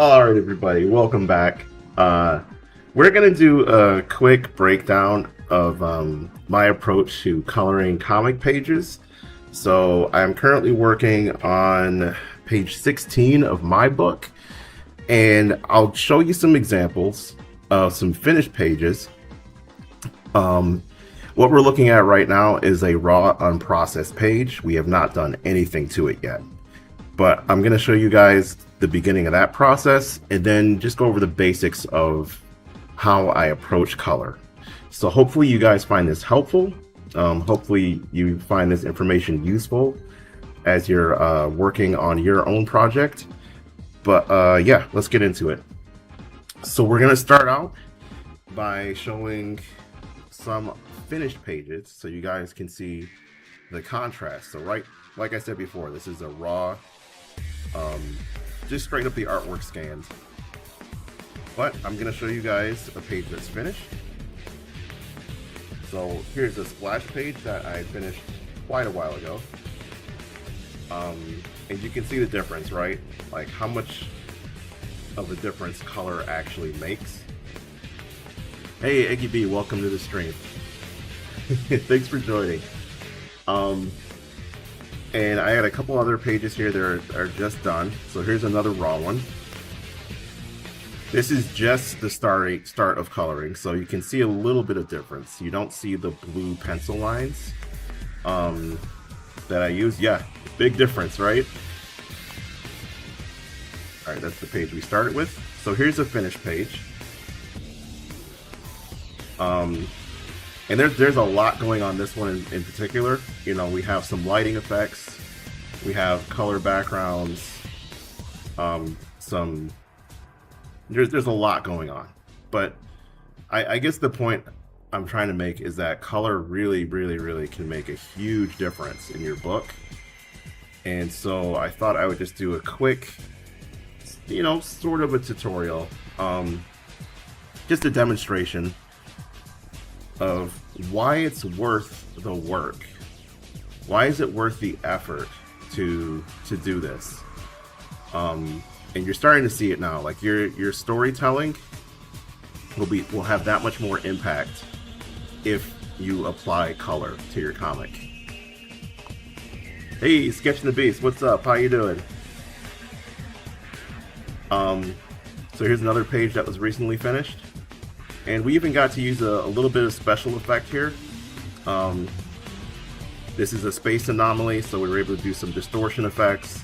All right, everybody, welcome back. We're gonna do a quick breakdown of my approach to coloring comic pages. So I'm currently working on page 16 of my book, and I'll show you some examples of some finished pages. What we're looking at right now is a raw unprocessed page. We have not done anything to it yet, but I'm going to show you guys the beginning of that process and then just go over the basics of how I approach color. So hopefully you guys find this helpful. Hopefully you find this information useful as you're working on your own project. But yeah, let's get into it. So we're going to start out by showing some finished pages so you guys can see the contrast. So like I said before, this is a raw, just straight up the artwork scanned. But I'm going to show you guys a page that's finished. So here's a splash page that I finished quite a while ago. And you can see the difference, right? Like how much of a difference color actually makes. Hey, Eggy B, welcome to the stream. Thanks for joining. And I had a couple other pages here that are just done. So here's another raw one. This is just the start of coloring, so you can see a little bit of difference. You don't see the blue pencil lines that I use. Yeah, big difference, right? All right, that's the page we started with. So here's a finished page. And there's a lot going on this one in particular. You know, we have some lighting effects, we have color backgrounds, there's a lot going on. But I guess the point I'm trying to make is that color really can make a huge difference in your book. And so I thought I would just do a quick, you know, sort of a tutorial, just a demonstration of why it's worth the work. Why is it worth the effort to do this? And you're starting to see it now. Like your storytelling will have that much more impact if you apply color to your comic. Hey, Sketching the Beast, what's up? How you doing? So here's another page that was recently finished. And we even got to use a little bit of special effect here. This is a space anomaly, so we were able to do some distortion effects.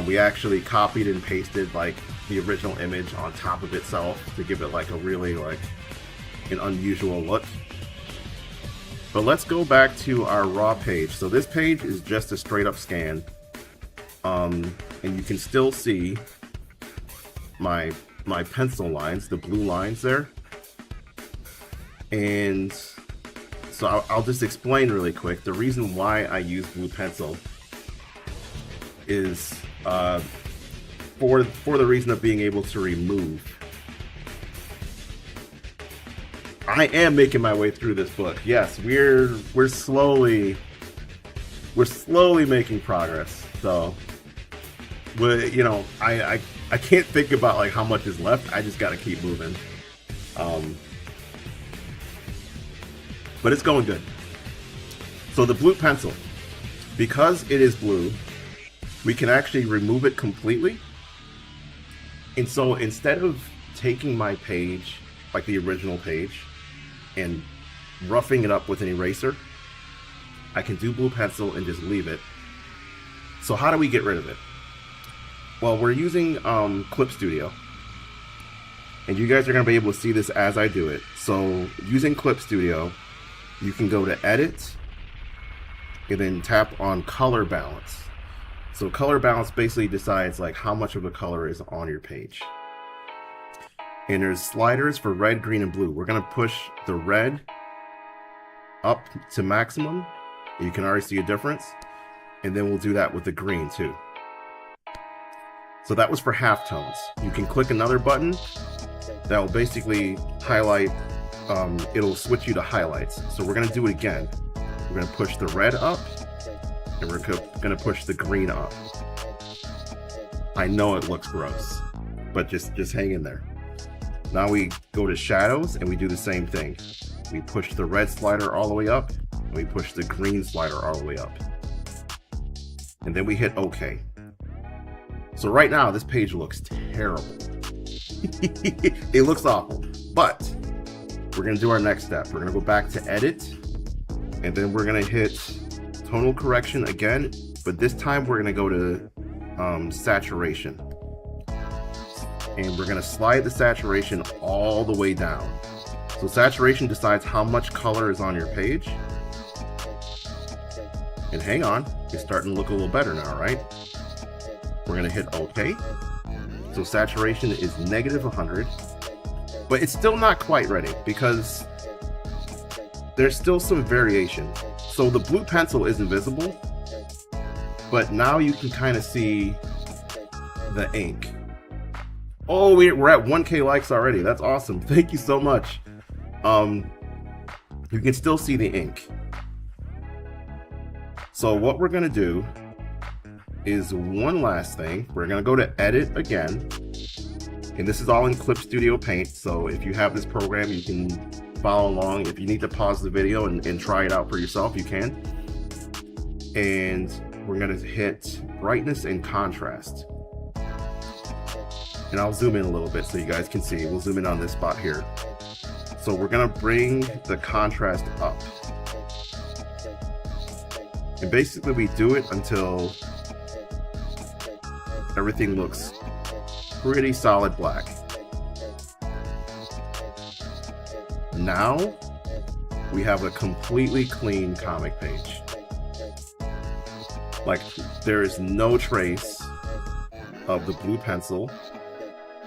We actually copied and pasted like the original image on top of itself to give it like a really an unusual look. But let's go back to our raw page. So this page is just a straight up scan. And you can still see my pencil lines, the blue lines there. And so I'll just explain really quick. The reason why I use blue pencil is for the reason of being able to remove. I am making my way through this book. Yes, we're slowly making progress. So, you know, I can't think about like how much is left. I just got to keep moving. But it's going good. So the blue pencil, because it is blue, we can actually remove it completely. And so instead of taking my page, like the original page, and roughing it up with an eraser, I can do blue pencil and just leave it. So how do we get rid of it? Well, we're using Clip Studio. And you guys are going to be able to see this as I do it. So using Clip Studio, you can go to Edit and then tap on Color Balance. So Color Balance basically decides like how much of a color is on your page. And there's sliders for red, green, and blue. We're going to push the red up to maximum. You can already see a difference. And then we'll do that with the green too. So that was for halftones. You can click another button that will basically highlight. It'll switch you to highlights. So we're going to do it again. We're going to push the red up, and we're going to push the green up. I know it looks gross. but just hang in there. Now we go to shadows and we do the same thing. We push the red slider all the way up, and we push the green slider all the way up. And then we hit OK. So right now, this page looks terrible. It looks awful, but we're gonna do our next step. We're gonna go back to edit, and then we're gonna hit tonal correction again, but this time we're gonna go to saturation. And we're gonna slide the saturation all the way down. So saturation decides how much color is on your page. And hang on, it's starting to look a little better now, right? We're gonna hit OK. So saturation is negative 100, but it's still not quite ready because there's still some variation. So the blue pencil is invisible, but now you can kind of see the ink. Oh, we're at 1K likes already. That's awesome. Thank you so much. You can still see the ink. So what we're gonna do is one last thing. We're gonna go to edit again. And this is all in Clip Studio Paint. So if you have this program, you can follow along. If you need to pause the video and try it out for yourself, you can. And we're gonna hit brightness and contrast. And I'll zoom in a little bit so you guys can see. We'll zoom in on this spot here. So we're gonna bring the contrast up. And basically we do it until everything looks pretty solid black. Now we have a completely clean comic page. Like, there is no trace of the blue pencil.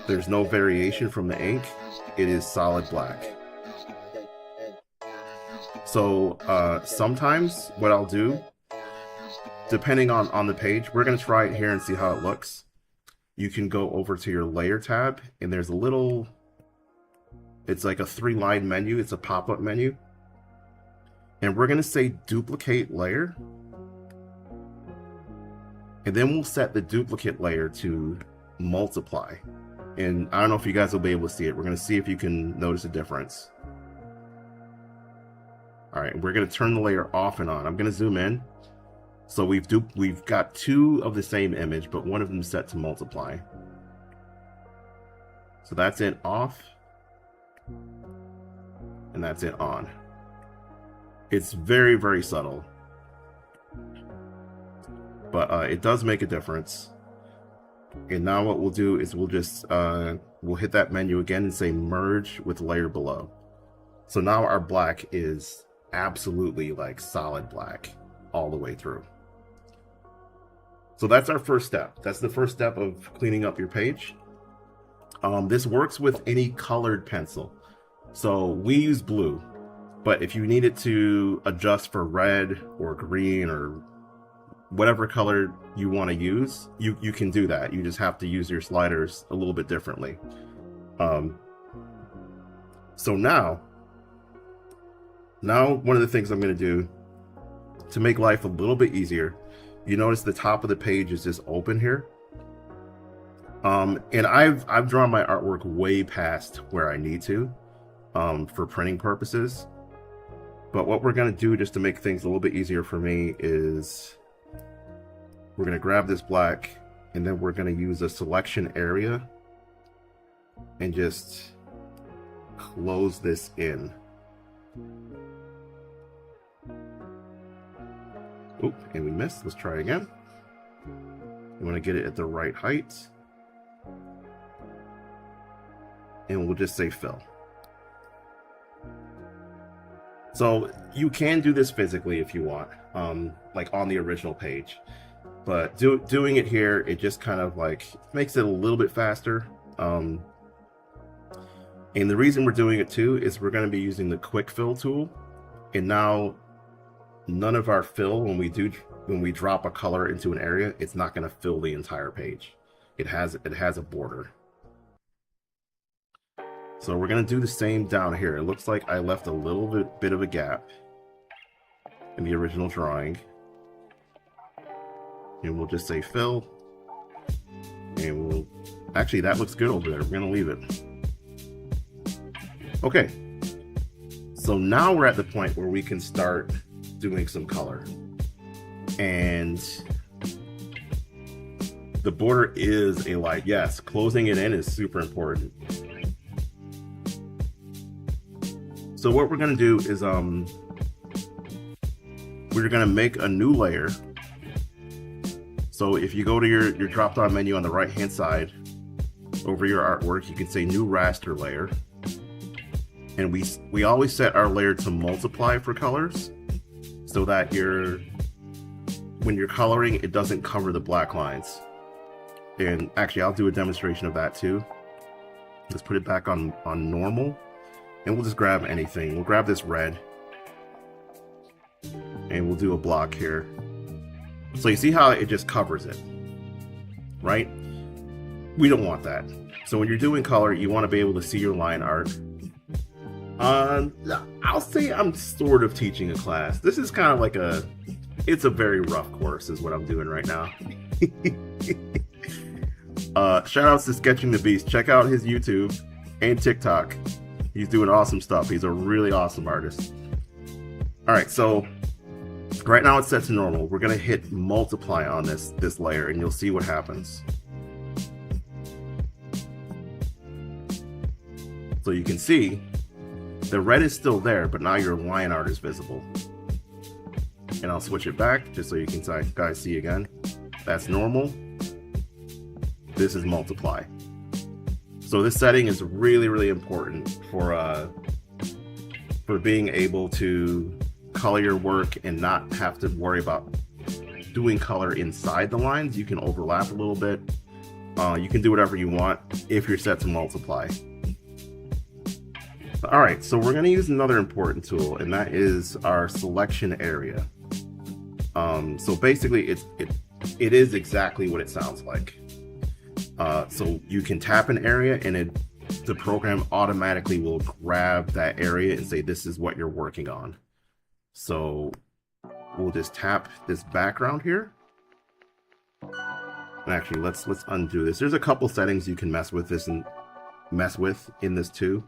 There's no variation from the ink. It is solid black. So sometimes what I'll do, depending on the page, we're gonna try it here and see how it looks. You can go over to your layer tab, and there's a little, it's like a 3-line menu. It's a pop-up menu. And we're gonna say duplicate layer. And then we'll set the duplicate layer to multiply. And I don't know if you guys will be able to see it. We're gonna see if you can notice a difference. All right, we're gonna turn the layer off and on. I'm gonna zoom in. So we've got two of the same image, but one of them is set to multiply. So that's it off, and that's it on. It's very, very subtle, but it does make a difference. And now what we'll do is we'll just we'll hit that menu again and say merge with layer below. So now our black is absolutely like solid black all the way through. So that's our first step. That's the first step of cleaning up your page. This works with any colored pencil. So we use blue, but if you needed to adjust for red or green or whatever color you want to use, you can do that. You just have to use your sliders a little bit differently. So now one of the things I'm going to do to make life a little bit easier, you notice the top of the page is just open here. And I've drawn my artwork way past where I need to for printing purposes. But what we're going to do just to make things a little bit easier for me is we're going to grab this black, and then we're going to use a selection area and just close this in. Oop, and we missed. Let's try again. You want to get it at the right height. And we'll just say fill. So you can do this physically if you want, like on the original page. But doing it here, it just kind of like makes it a little bit faster. And the reason we're doing it too is we're going to be using the quick fill tool. And now none of our fill, when we drop a color into an area, it's not going to fill the entire page. It has a border. So we're going to do the same down here. It looks like I left a little bit of a gap in the original drawing. And we'll just say fill, and we'll Actually, that looks good over there. We're gonna leave it. Okay. So now we're at the point where we can start doing some color. And the border is a light. Yes, closing it in is super important. So what we're gonna do is we're gonna make a new layer. So if you go to your drop-down menu on the right-hand side, over your artwork, you can say new raster layer. And we always set our layer to multiply for colors, so that when you're coloring, it doesn't cover the black lines. And actually, I'll do a demonstration of that too. Let's put it back on normal, and we'll just grab anything. We'll grab this red, and we'll do a block here. So you see how it just covers it, right? We don't want that. So when you're doing color, you want to be able to see your line art. I'll say I'm sort of teaching a class. This is kind of like it's a very rough course is what I'm doing right now. Shout outs to Sketching the Beast. Check out his YouTube and TikTok. He's doing awesome stuff. He's a really awesome artist. All right, so right now it's set to normal. We're gonna hit multiply on this layer, and you'll see what happens. So you can see the red is still there, but now your line art is visible. And I'll switch it back just so you can guys see again. That's normal. This is multiply. So this setting is really, really important for being able to color your work and not have to worry about doing color inside the lines. You can overlap a little bit. You can do whatever you want if you're set to multiply. All right, so we're going to use another important tool, and that is our selection area. So basically, it is exactly what it sounds like. So you can tap an area, and the program automatically will grab that area and say, this is what you're working on. So we'll just tap this background here. And actually, let's undo this. There's a couple settings you can mess with in this too.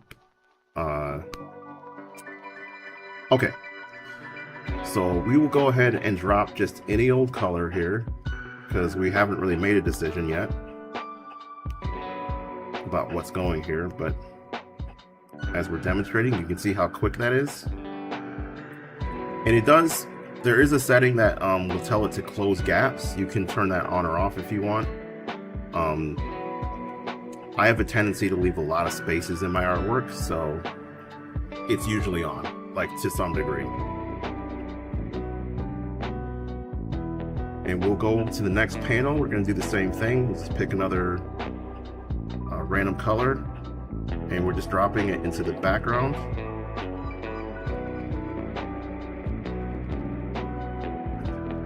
Okay, so we will go ahead and drop just any old color here, because we haven't really made a decision yet about what's going here, but as we're demonstrating, you can see how quick that is. And there is a setting that will tell it to close gaps. You can turn that on or off if you want. I have a tendency to leave a lot of spaces in my artwork, so it's usually on, like to some degree. And we'll go to the next panel. We're going to do the same thing. Let's pick another random color, and we're just dropping it into the background.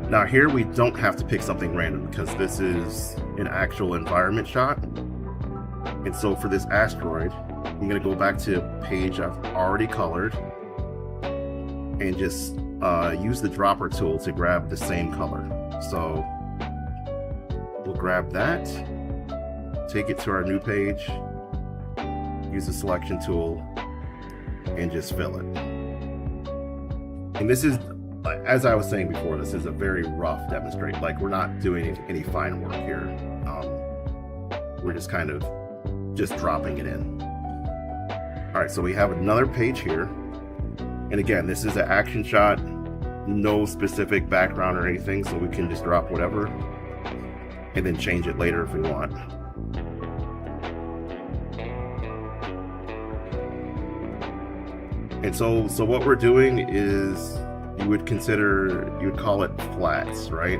Now here we don't have to pick something random because this is an actual environment shot. And so for this asteroid, I'm going to go back to a page I've already colored and just use the dropper tool to grab the same color. So we'll grab that, take it to our new page, use the selection tool, and just fill it. And this is, as I was saying before, this is a very rough demonstration. Like, we're not doing any fine work here. We're just kind of just dropping it in. All right, so we have another page here. And again, this is an action shot, no specific background or anything, so we can just drop whatever and then change it later if we want. And so what we're doing is, you would call it flats, right?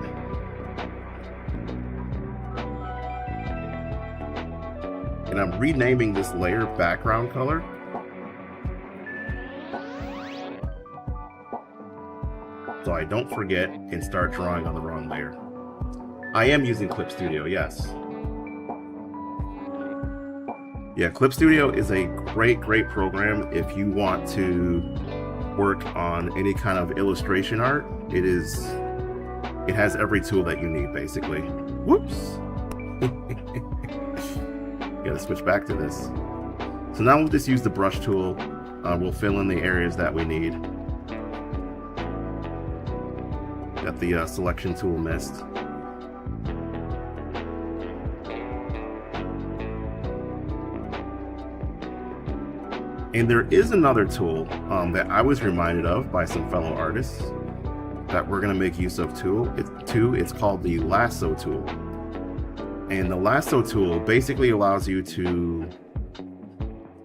And I'm renaming this layer background color. So I don't forget and start drawing on the wrong layer. I am using Clip Studio, yes. Yeah, Clip Studio is a great program if you want to work on any kind of illustration art. It has every tool that you need, basically. Whoops. Gotta switch back to this. So now we'll just use the brush tool. We'll fill in the areas that we need. Got the selection tool missed. And there is another tool that I was reminded of by some fellow artists that we're going to make use of too. It's called the lasso tool. And the lasso tool basically allows you to,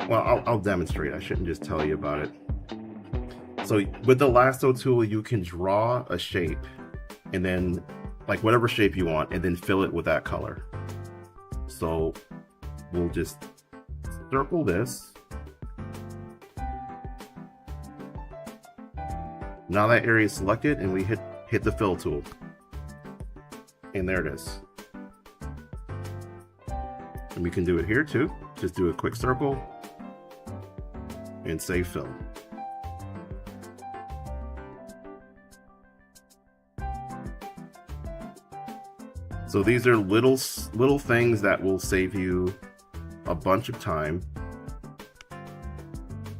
well, I'll demonstrate. I shouldn't just tell you about it. So with the lasso tool, you can draw a shape and then like whatever shape you want and then fill it with that color. So we'll just circle this. Now that area is selected and we hit the fill tool. And there it is. And we can do it here too. Just do a quick circle and say fill. So these are little things that will save you a bunch of time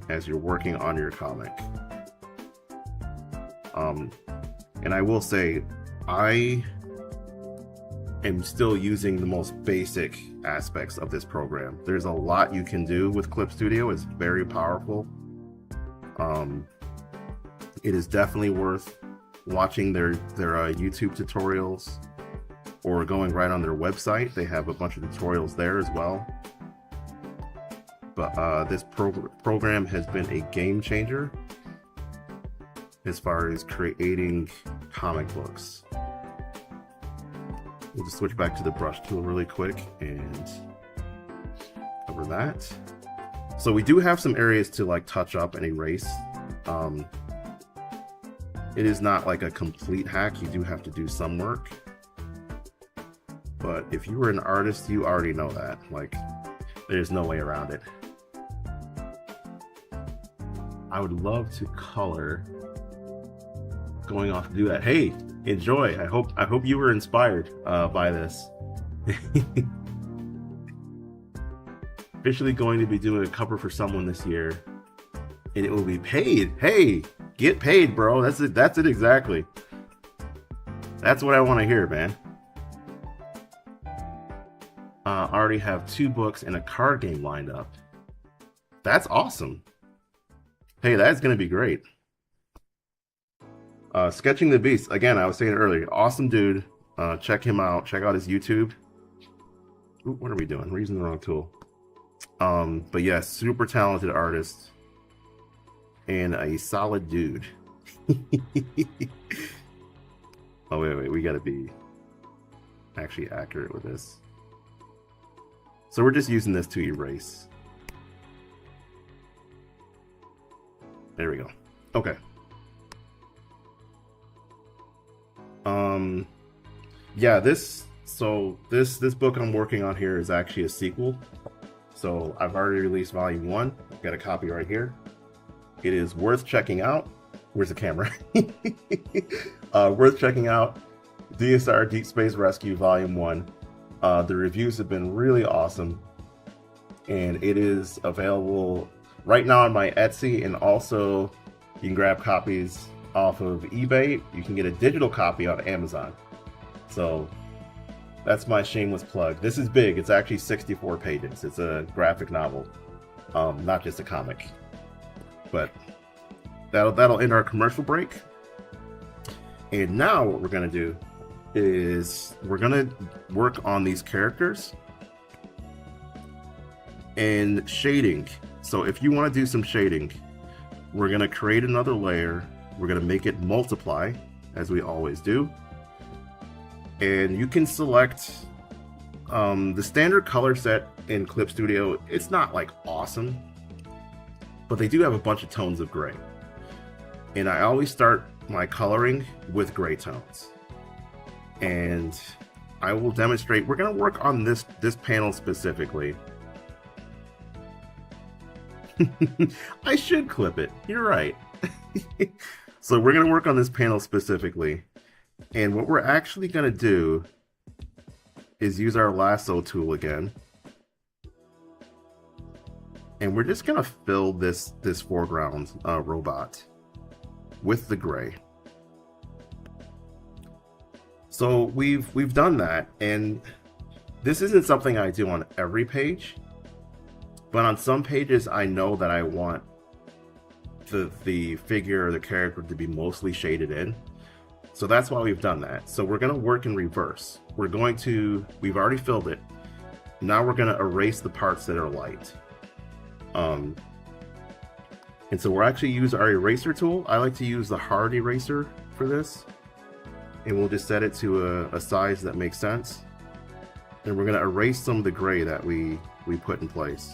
as you're working on your comic. And I will say, I am still using the most basic aspects of this program. There's a lot you can do with Clip Studio. It's very powerful. It is definitely worth watching their YouTube tutorials or going right on their website. They have a bunch of tutorials there as well. But this program has been a game changer as far as creating comic books. We'll just switch back to the brush tool really quick and cover that. So we do have some areas to like touch up and erase. It is not like a complete hack. You do have to do some work. But if you were an artist, you already know that. Like, there's no way around it. I would love to color going off to do that. Hey, enjoy. I hope you were inspired by this. Officially going to be doing a cover for someone this year, and it will be paid. Hey, get paid, bro. That's it exactly. That's what I want to hear, man. I already have 2 books and a card game lined up. That's awesome. Hey, that's gonna be great. Sketching the Beast, again, I was saying earlier, awesome dude. Check him out. Check out his YouTube. Ooh, what are we doing? We're using the wrong tool. But yeah, super talented artist and a solid dude. Oh wait, we gotta be actually accurate with this. So we're just using this to erase. There we go. Okay. Yeah, this book I'm working on here is actually a sequel. So I've already released volume 1. I've got a copy right here. It is worth checking out. Where's the camera? Worth checking out. D.S.R. Deep Space Rescue volume 1. The reviews have been really awesome. And it is available right now on my Etsy, and also you can grab copies off of eBay. You can get a digital copy on Amazon. So that's my shameless plug. This is big. It's actually 64 pages. It's a graphic novel, not just a comic. But that'll end our commercial break. And now what we're gonna do is we're gonna work on these characters and shading. So if you want to do some shading, we're gonna create another layer. We're gonna make it multiply, as we always do. And you can select the standard color set in Clip Studio. It's not like awesome, but they do have a bunch of tones of gray. And I always start my coloring with gray tones. And I will demonstrate. We're gonna work on this panel specifically. I should clip it. You're right. So we're gonna work on this panel specifically. And what we're actually going to do is use our lasso tool again. And we're just gonna fill this foreground robot with the gray. So we've done that, and this isn't something I do on every page, but on some pages I know that I want the figure or the character to be mostly shaded in. So that's why we've done that. So we're gonna work in reverse. We've already filled it. Now we're gonna erase the parts that are light. And so we'll actually use our eraser tool. I like to use the hard eraser for this. And we'll just set it to a size that makes sense. And we're gonna erase some of the gray that we put in place.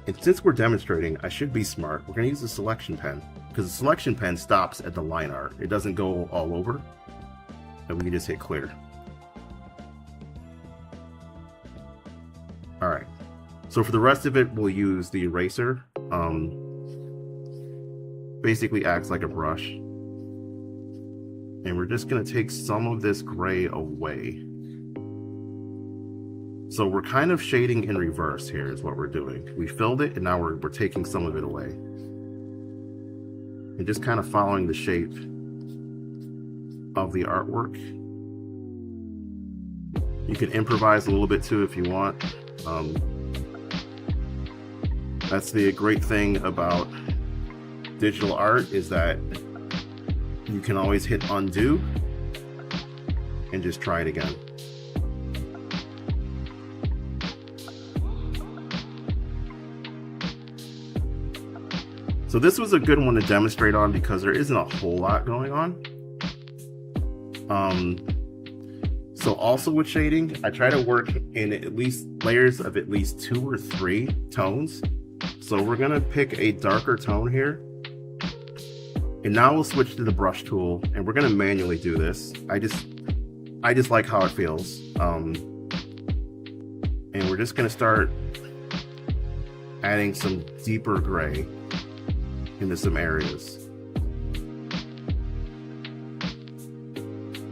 And since we're demonstrating, I should be smart. We're gonna use the selection pen, because the selection pen stops at the line art. It doesn't go all over. And we can just hit clear. All right, so for the rest of it, we'll use the eraser. Basically acts like a brush. And we're just gonna take some of this gray away. So we're kind of shading in reverse here is what we're doing. We filled it and now we're taking some of it away. And just kind of following the shape of the artwork. You can improvise a little bit too if you want. That's the great thing about digital art, is that you can always hit undo and just try it again. So this was a good one to demonstrate on because there isn't a whole lot going on. So also with shading, I try to work in at least layers of at least 2 or 3 tones. So we're gonna pick a darker tone here. And now we'll switch to the brush tool and we're gonna manually do this. I just like how it feels. And we're just gonna start adding some deeper gray into some areas.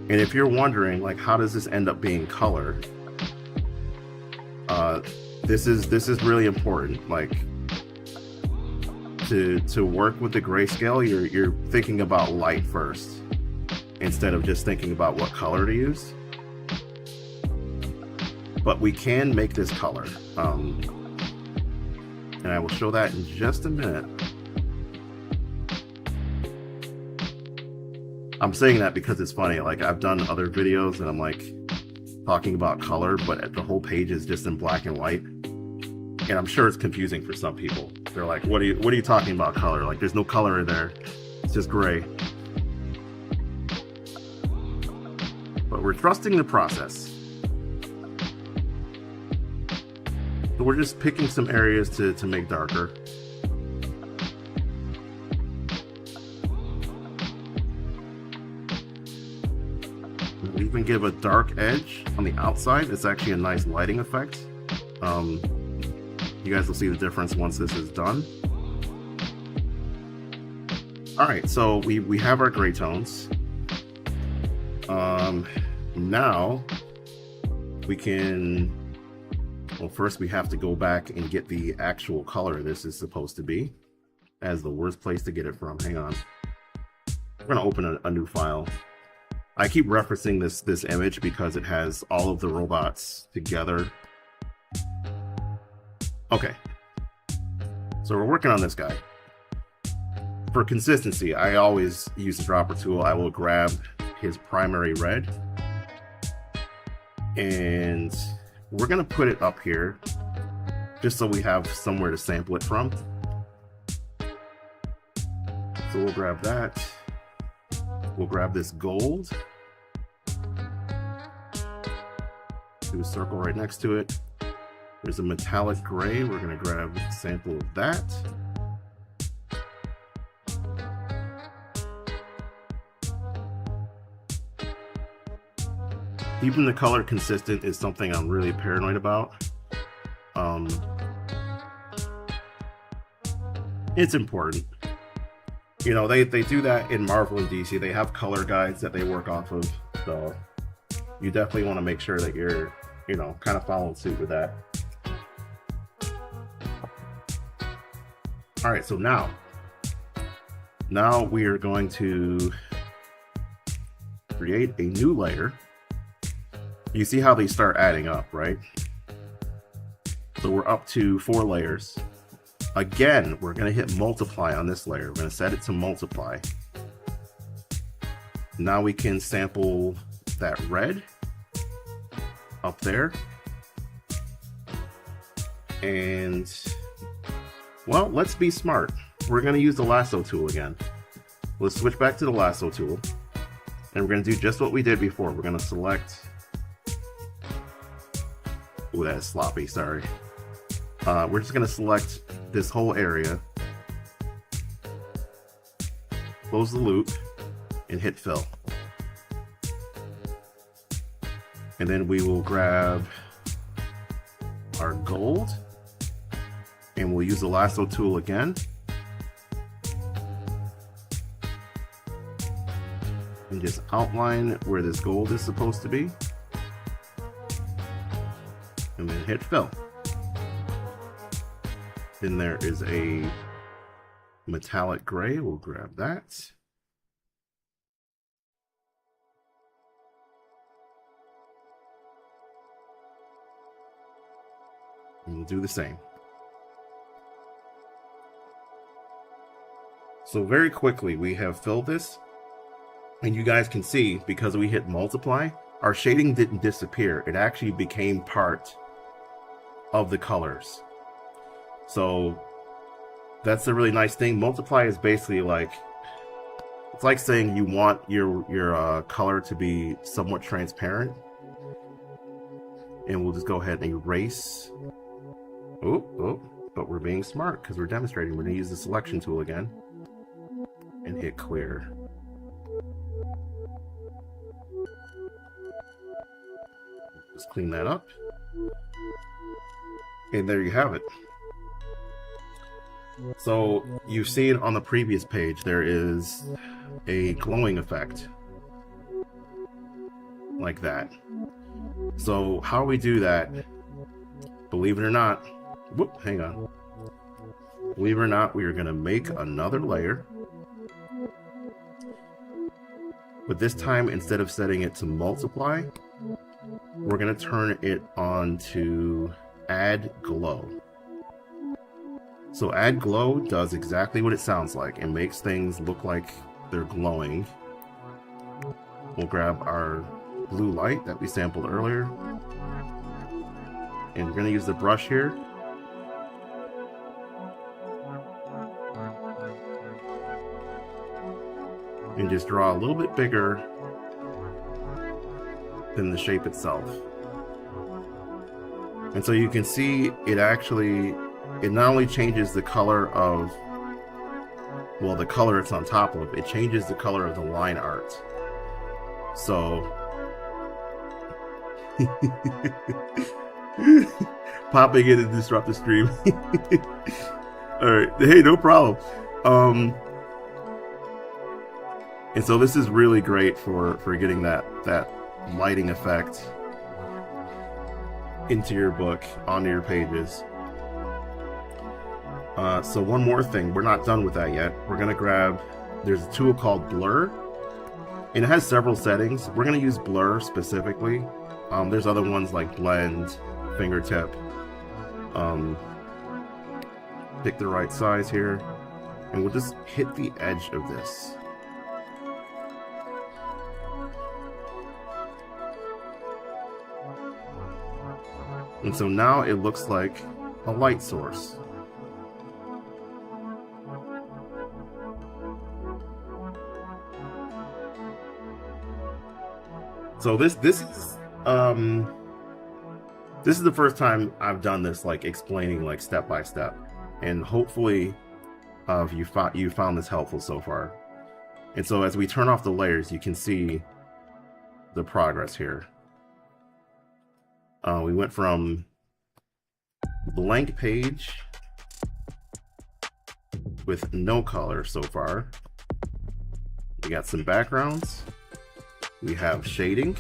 And if you're wondering, like, how does this end up being color? This is really important. Like, to work with the grayscale, you're thinking about light first instead of just thinking about what color to use. But we can make this color, and I will show that in just a minute. I'm saying that because it's funny. Like, I've done other videos and I'm like talking about color, but the whole page is just in black and white. And I'm sure it's confusing for some people. They're like, what are you talking about color? Like, there's no color in there. It's just gray. But we're trusting the process. So we're just picking some areas to make darker. We even give a dark edge on the outside. It's actually a nice lighting effect. You guys will see the difference once this is done. All right, so we have our gray tones. Now we can, well, first we have to go back and get the actual color this is supposed to be. As the worst place to get it from. Hang on. We're gonna open a new file. I keep referencing this image because it has all of the robots together. Okay, so we're working on this guy. For consistency, I always use the dropper tool. I will grab his primary red and we're gonna put it up here just so we have somewhere to sample it from. So we'll grab that. We'll grab this gold. Do a circle right next to it. There's a metallic gray. We're gonna grab a sample of that. Keeping the color consistent is something I'm really paranoid about. It's important. You know, they do that in Marvel and DC. They have color guides that they work off of. So you definitely want to make sure that you're, you know, kind of following suit with that. All right, so now we are going to create a new layer. You see how they start adding up, right? So we're up to 4 layers. Again, we're going to hit multiply on this layer. We're going to set it to multiply. Now we can sample that red up there. And, well, let's be smart. We're going to use the lasso tool again. Let's switch back to the lasso tool. And we're going to do just what we did before. We're going to select... Ooh, that is sloppy, sorry. We're just going to select this whole area, close the loop, and hit fill. And then we will grab our gold, and we'll use the lasso tool again. And just outline where this gold is supposed to be. And then hit fill. Then there is a metallic gray. We'll grab that. And we'll do the same. So very quickly, we have filled this. And you guys can see, because we hit multiply, our shading didn't disappear. It actually became part of the colors. So that's a really nice thing. Multiply is basically like, it's like saying you want your color to be somewhat transparent. And we'll just go ahead and erase. Oh, but we're being smart because we're demonstrating. We're going to use the selection tool again and hit clear. Just clean that up. And there you have it. So you've seen on the previous page, there is a glowing effect like that. So how we do that, believe it or not, hang on. Believe it or not, we are going to make another layer. But this time, instead of setting it to multiply, we're going to turn it on to add glow. So add glow does exactly what it sounds like. It makes things look like they're glowing. We'll grab our blue light that we sampled earlier. And we're going to use the brush here. And just draw a little bit bigger than the shape itself. And so you can see it actually, it not only changes the color of, well, the color it's on top of, it changes the color of the line art. So, popping in to disrupt the stream. Alright, hey, no problem. And so this is really great for getting that lighting effect into your book, onto your pages. So one more thing, we're not done with that yet. We're gonna grab, there's a tool called Blur, and it has several settings. We're gonna use Blur specifically. There's other ones like Blend, Fingertip. Pick the right size here, and we'll just hit the edge of this. And so now it looks like a light source. So this is the first time I've done this, like explaining like step by step, and hopefully you found this helpful so far. And so as we turn off the layers, you can see the progress here. We went from blank page with no color so far. We got some backgrounds. We have shading.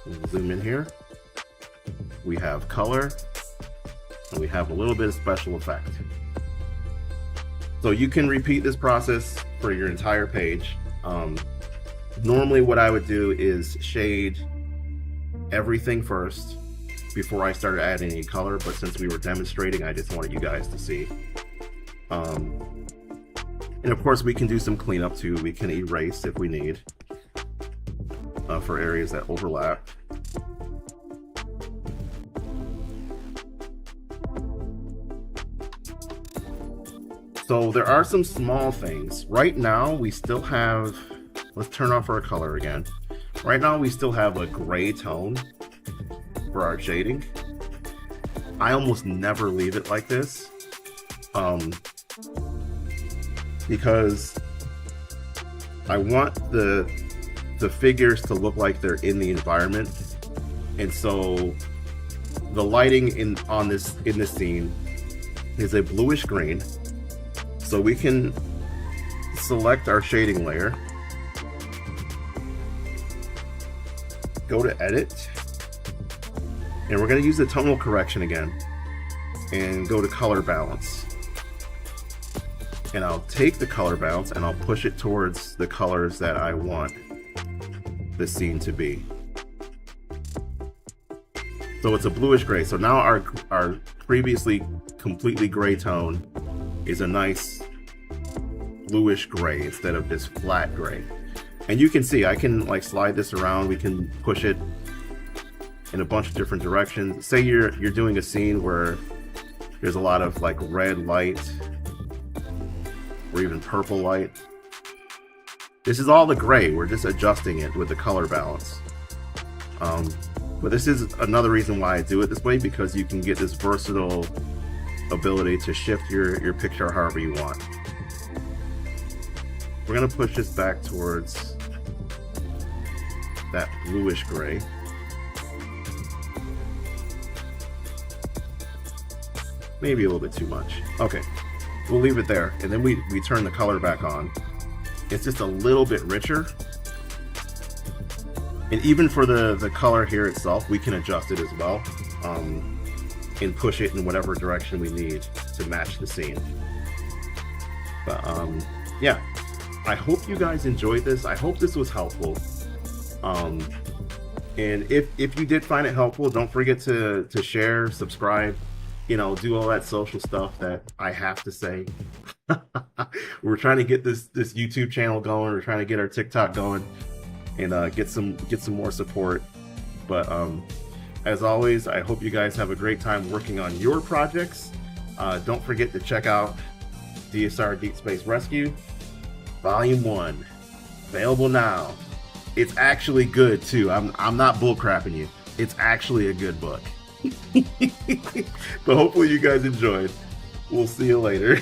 We'll zoom in here. We have color. And we have a little bit of special effect. So you can repeat this process for your entire page. Normally what I would do is shade everything first before I started adding any color, but since we were demonstrating, I just wanted you guys to see. And of course we can do some cleanup too. We can erase if we need for areas that overlap. So there are some small things. Right now we still have, let's turn off our color again. Right now we still have a gray tone for our shading. I almost never leave it like this because I want the figures to look like they're in the environment, and so the lighting in this scene is a bluish green. So we can select our shading layer, go to edit, and we're going to use the tonal correction again and go to color balance. And I'll take the color balance and I'll push it towards the colors that I want the scene to be. So it's a bluish gray. So now our previously completely gray tone is a nice bluish gray instead of this flat gray. And you can see I can like slide this around. We can push it in a bunch of different directions. Say you're doing a scene where there's a lot of like red light or even purple light. This is all the gray. We're just adjusting it with the color balance. But this is another reason why I do it this way, because you can get this versatile ability to shift your picture however you want. We're going to push this back towards that bluish gray. Maybe a little bit too much. Okay, we'll leave it there, and then we turn the color back on. It's just a little bit richer. And even for the color here itself, we can adjust it as well. And push it in whatever direction we need to match the scene. But yeah, I hope you guys enjoyed this. I hope this was helpful. And if you did find it helpful, don't forget to share, subscribe, you know, do all that social stuff that I have to say. We're trying to get this YouTube channel going. We're trying to get our TikTok going and get some more support. But as always, I hope you guys have a great time working on your projects. Don't forget to check out D.S.R. Deep Space Rescue Volume 1, available now. It's actually good too. I'm not bullcrapping you. It's actually a good book. But hopefully you guys enjoyed. We'll see you later.